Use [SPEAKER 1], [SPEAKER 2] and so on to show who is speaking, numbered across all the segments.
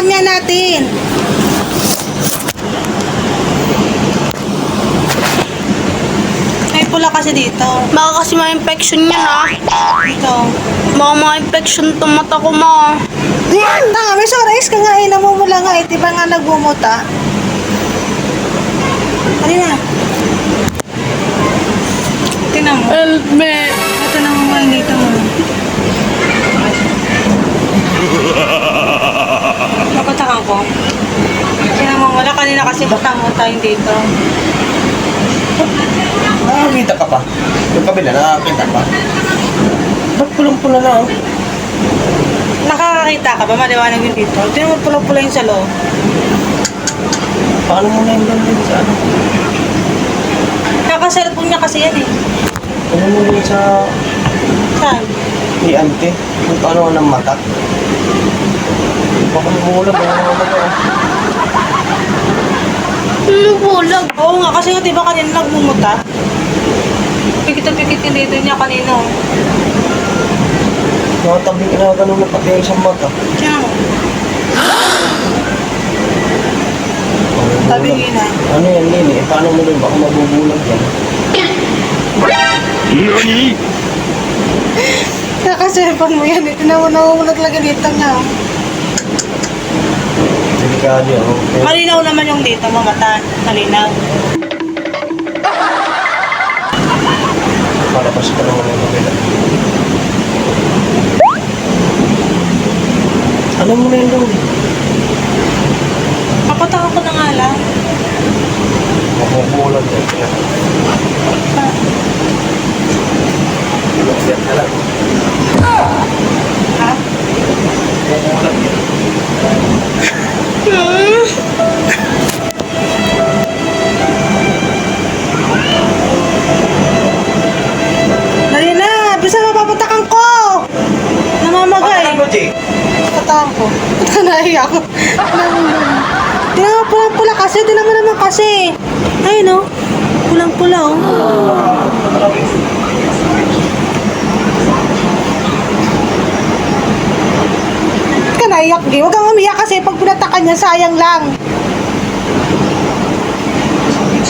[SPEAKER 1] nga natin. May pula kasi dito.
[SPEAKER 2] Baka kasi may infection yan ha.
[SPEAKER 1] Dito.
[SPEAKER 2] Baka ma-infection itong mata ko ma.
[SPEAKER 1] Tanga, may sorais ka nga eh. Namumula nga eh. Di ba nga nagbumuta? Ano na? Tingnan mo.
[SPEAKER 2] Help me.
[SPEAKER 1] Ito namumula dito mo. Napatakan ko. Sinamumula kanina kasi butang-buta yung dito.
[SPEAKER 3] Nakakita ka pa. Yung kabila, nakakita pa. Ba't pulang-pula na?
[SPEAKER 1] Nakakakita ka ba? Maliwanag yung dito. Tingnan mo pula-pula yung sa loob.
[SPEAKER 3] Paano mo na yung ganda sa ano?
[SPEAKER 1] Kaka-cellphone niya kasi yan eh.
[SPEAKER 3] Ano mo rin sa
[SPEAKER 1] Saan?
[SPEAKER 3] ni ante? Kung paano ng mata? Baka namulag.
[SPEAKER 2] Lumulag.
[SPEAKER 1] Oo nga, kasi nga diba kanina nagmumuta? Pikit-pikit yung dito niya kanina.
[SPEAKER 3] Nakatabing na ganun na pati yung isang mata.
[SPEAKER 1] Tingnan mo. Sabi nga na.
[SPEAKER 3] Ano yan, Lili? Paano mo rin? Baka mabubulag yan.
[SPEAKER 1] Kaka-cellphone mo yan eh. Tingnan mo, nahuhulag lagi dito nga.
[SPEAKER 3] Delikado yan. Okay.
[SPEAKER 1] Malinaw naman yung dito mo, mata. Malinaw.
[SPEAKER 3] Palabas ka naman yung kabila. Ano mo na yun doon?
[SPEAKER 1] Papataka ko na nga lang.
[SPEAKER 3] Mabubulag yan. Yan ka lang.
[SPEAKER 1] Ha?
[SPEAKER 3] Mabubulag yan.
[SPEAKER 1] Dali na! Bisa mapapatakan ko! Namamagay.
[SPEAKER 3] Ano mo, Jake?
[SPEAKER 1] Patakan ko. Ba't ka nahiya ako? Tingnan mo, pulang-pula kasi. Tingnan mo naman kasi. Ayun no? Pulang-pula oh. Ba't ka naiyak, Gi? Huwag kang umiyak kasi pag pinatakan niya, sayang lang.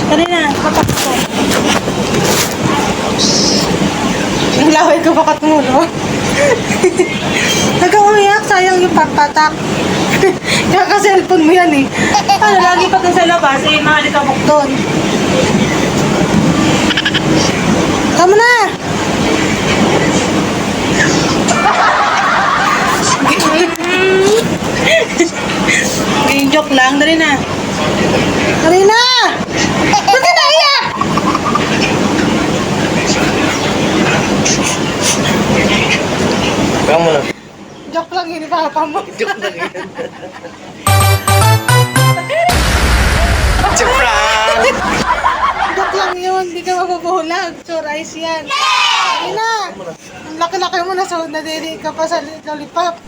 [SPEAKER 1] Dali na, patak ko. Yung laway ko bakat mo, no? Huwag kang umiyak, sayang yung pagpatak. Kaka-cellphone mo yan eh. Ano, lagi pa dun sa labas, eh, mahalikabok doon. Tama na! Joke lang, dali na. Dali na! Ba't ka naiyak?
[SPEAKER 3] Kaya mo na.
[SPEAKER 1] Joke lang yun, ipapa mo.
[SPEAKER 3] Joke na rin. Surprise!
[SPEAKER 1] Joke lang yun, hindi ka mabubulag. Surprise yan. Dali na! Ang laki-laki mo na, so nadiri ka pa sa lollipop.